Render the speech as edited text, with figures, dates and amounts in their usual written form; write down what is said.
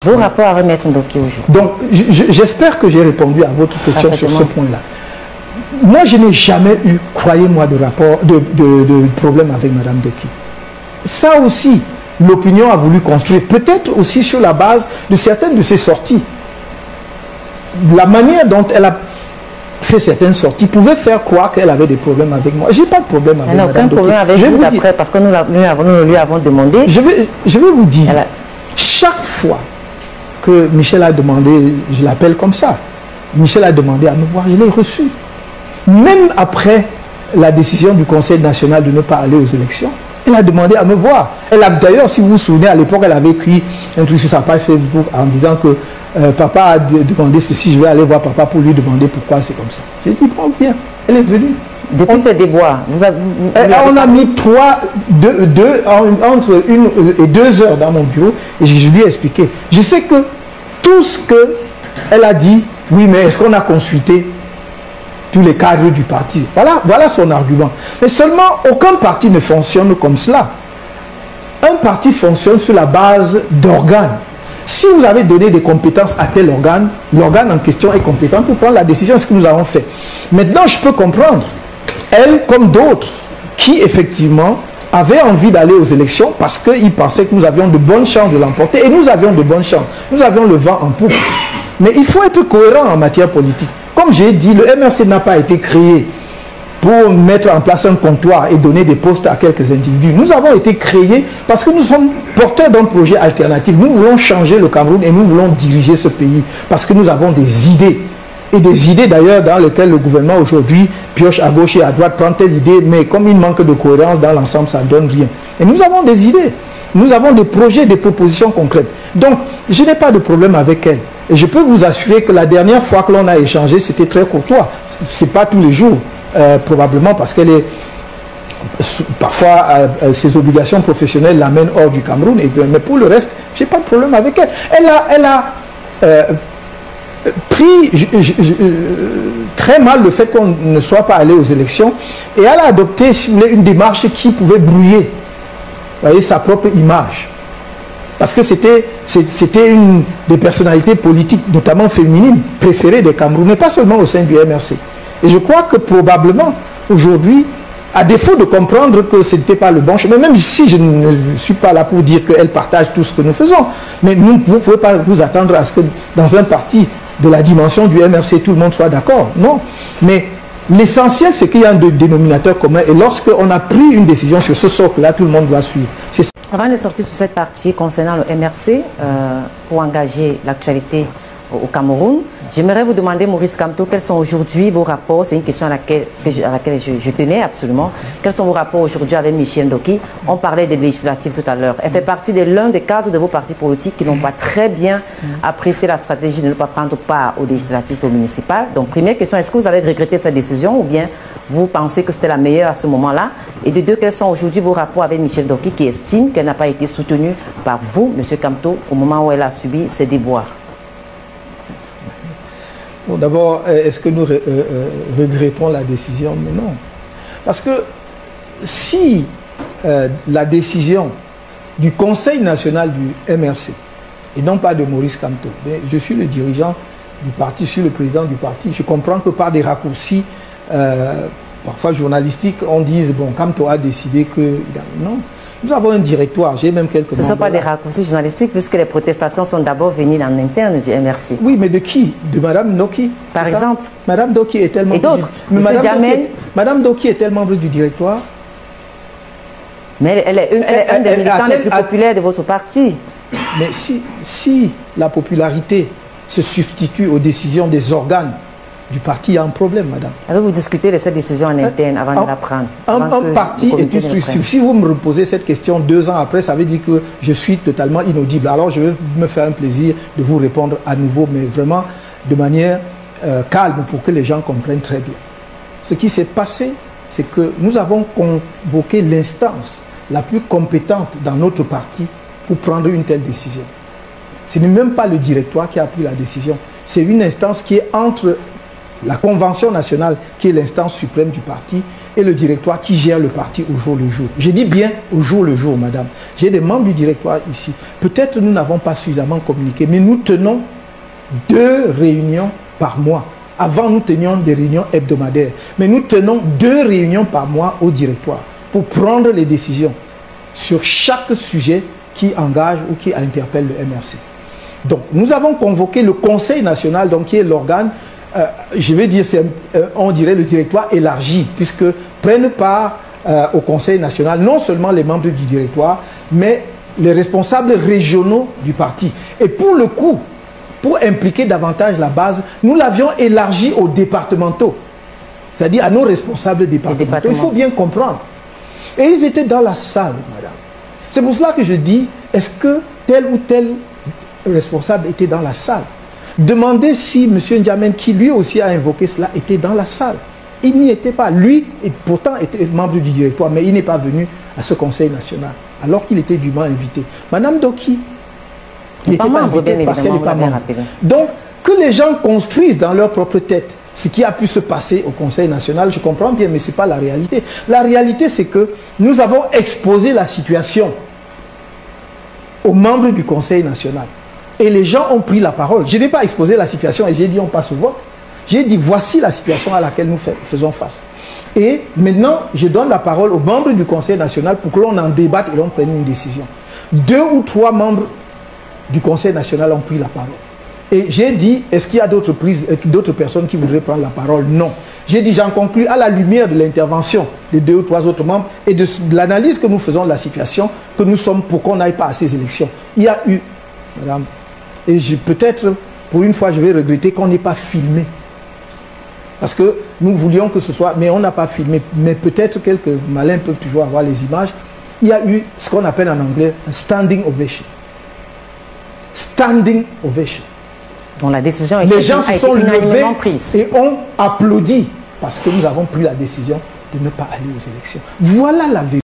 Vos rapports à remettre Ndoki aujourd'hui. Donc, j'espère que j'ai répondu à votre question sur ce point-là. Moi, je n'ai jamais eu, croyez-moi, de problème avec Mme Ndoki. Ça aussi, l'opinion a voulu construire, peut-être aussi sur la base de certaines de ses sorties. La manière dont elle a fait certaines sorties pouvait faire croire qu'elle avait des problèmes avec moi. Je n'ai pas de problème avec Mme Ndoki. Aucun problème avec vous d'après, parce que nous lui avons demandé. Je vais vous dire, chaque fois que Michel a demandé, je l'appelle comme ça, Michel a demandé à me voir, je l'ai reçu. Même après la décision du Conseil national de ne pas aller aux élections, elle a demandé à me voir. Elle a d'ailleurs, si vous vous souvenez, à l'époque, elle avait écrit un truc sur sa page Facebook en disant que papa a demandé ceci, je vais aller voir papa pour lui demander pourquoi c'est comme ça. J'ai dit, bon, bien, elle est venue. Depuis ce déboire, on a mis entre 1 et 2 heures dans mon bureau et je lui ai expliqué. Je sais que tout ce qu'elle a dit, oui, mais est-ce qu'on a consulté tous les cadres du parti? Voilà son argument. Mais seulement, aucun parti ne fonctionne comme cela. Un parti fonctionne sur la base d'organes. Si vous avez donné des compétences à tel organe, l'organe en question est compétent pour prendre la décision, ce que nous avons fait. Maintenant, je peux comprendre, elle comme d'autres, qui effectivement avaient envie d'aller aux élections parce qu'ils pensaient que nous avions de bonnes chances de l'emporter. Et nous avions de bonnes chances. Nous avions le vent en poupe. Mais il faut être cohérent en matière politique. Comme j'ai dit, le MRC n'a pas été créé pour mettre en place un comptoir et donner des postes à quelques individus. Nous avons été créés parce que nous sommes porteurs d'un projet alternatif. Nous voulons changer le Cameroun et nous voulons diriger ce pays parce que nous avons des idées. Et des idées d'ailleurs dans lesquelles le gouvernement aujourd'hui pioche à gauche et à droite, prend telle idée, mais comme il manque de cohérence dans l'ensemble, ça ne donne rien. Et nous avons des idées. Nous avons des projets, des propositions concrètes. Donc, je n'ai pas de problème avec elle. Et je peux vous assurer que la dernière fois que l'on a échangé, c'était très courtois. Ce n'est pas tous les jours, probablement parce qu'elle est... Parfois, ses obligations professionnelles l'amènent hors du Cameroun. Mais pour le reste, je n'ai pas de problème avec elle. Elle a pris très mal le fait qu'on ne soit pas allé aux élections. Et elle a adopté, si vous voulez, une démarche qui pouvait brouiller, vous voyez, sa propre image. Parce que c'était une des personnalités politiques, notamment féminines, préférées des Camerounais, pas seulement au sein du MRC. Et je crois que probablement, aujourd'hui, à défaut de comprendre que ce n'était pas le bon chemin, même si je ne suis pas là pour dire qu'elle partage tout ce que nous faisons, mais vous ne pouvez pas vous attendre à ce que dans un parti de la dimension du MRC, tout le monde soit d'accord. Non. Mais l'essentiel, c'est qu'il y a un dénominateur commun. Et lorsqu'on a pris une décision sur ce socle-là, tout le monde doit suivre. Avant de sortir sur cette partie concernant le MRC, pour engager l'actualité au Cameroun, j'aimerais vous demander, Maurice Kamto, quels sont aujourd'hui vos rapports? C'est une question à laquelle je tenais absolument. Quels sont vos rapports aujourd'hui avec Michel Ndoki? On parlait des législatives tout à l'heure. Elle fait partie de l'un des cadres de vos partis politiques qui n'ont pas très bien apprécié la stratégie de ne pas prendre part aux législatives et aux municipales. Donc, première question, est-ce que vous avez regretté cette décision ou bien vous pensez que c'était la meilleure à ce moment-là? Et de deux, quels sont aujourd'hui vos rapports avec Michel Ndoki qui estime qu'elle n'a pas été soutenue par vous, M. Kamto, au moment où elle a subi ces déboires? Bon, d'abord, est-ce que nous regrettons la décision? Mais non. Parce que si la décision du Conseil national du MRC, et non pas de Maurice Kamto, je suis le dirigeant du parti, je suis le président du parti, je comprends que par des raccourcis, parfois journalistiques, on dise, bon, Kamto a décidé que... Non. Nous avons un directoire, j'ai même quelques... Ce ne sont pas des raccourcis journalistiques puisque les protestations sont d'abord venues en interne du MRC. Oui, mais de qui? De Mme Ndoki? Par exemple. Mme Ndoki est tellement... Et d'autres. Mme Ndoki est-elle membre du directoire? Mais elle est un des militants les plus populaires de votre parti. Mais si la popularité se substitue aux décisions des organes du parti, il y a un problème, madame. Alors vous discutez de cette décision en interne avant de la prendre. Un parti est une structure. Si vous me reposez cette question 2 ans après, ça veut dire que je suis totalement inaudible. Alors je vais me faire un plaisir de vous répondre à nouveau, mais vraiment de manière calme pour que les gens comprennent très bien. Ce qui s'est passé, c'est que nous avons convoqué l'instance la plus compétente dans notre parti pour prendre une telle décision. Ce n'est même pas le directoire qui a pris la décision. C'est une instance qui est entre la convention nationale qui est l'instance suprême du parti et le directoire qui gère le parti au jour le jour. Je dis bien au jour le jour, madame. J'ai des membres du directoire ici. Peut-être nous n'avons pas suffisamment communiqué, mais nous tenons 2 réunions par mois. Avant, nous tenions des réunions hebdomadaires. Mais nous tenons 2 réunions par mois au directoire pour prendre les décisions sur chaque sujet qui engage ou qui interpelle le MRC. Donc, nous avons convoqué le Conseil national, donc, qui est l'organe, je vais dire, on dirait le directoire élargi, puisque prennent part au Conseil national non seulement les membres du directoire, mais les responsables régionaux du parti. Et pour le coup, pour impliquer davantage la base, nous l'avions élargi aux départementaux, c'est-à-dire à nos responsables départementaux. Il faut bien comprendre. Et ils étaient dans la salle, madame. C'est pour cela que je dis, est-ce que tel ou tel responsable était dans la salle? Demandez si M. N'Djamène, qui lui aussi a invoqué cela, était dans la salle. Il n'y était pas. Lui, et pourtant, était membre du directoire, mais il n'est pas venu à ce conseil national, alors qu'il était dûment invité. Madame Doki n'était pas invitée parce qu'elle n'est pas membre. Donc, que les gens construisent dans leur propre tête ce qui a pu se passer au Conseil national, je comprends bien, mais ce n'est pas la réalité. La réalité, c'est que nous avons exposé la situation aux membres du Conseil national. Et les gens ont pris la parole. Je n'ai pas exposé la situation et j'ai dit on passe au vote. J'ai dit voici la situation à laquelle nous faisons face. Et maintenant, je donne la parole aux membres du Conseil national pour que l'on en débatte et l'on prenne une décision. 2 ou 3 membres du Conseil national ont pris la parole. Et j'ai dit, est-ce qu'il y a d'autres personnes qui voudraient prendre la parole? Non. J'ai dit, j'en conclus à la lumière de l'intervention des 2 ou 3 autres membres et de l'analyse que nous faisons de la situation, que nous sommes pour qu'on n'aille pas à ces élections. Il y a eu, madame, et peut-être, pour une fois, je vais regretter qu'on n'ait pas filmé. Parce que nous voulions que ce soit, mais on n'a pas filmé. Mais peut-être quelques malins peuvent toujours avoir les images. Il y a eu ce qu'on appelle en anglais un standing ovation. Standing ovation. Bon, la décision les gens se sont levés et ont applaudi parce que nous avons pris la décision de ne pas aller aux élections. Voilà la vérité.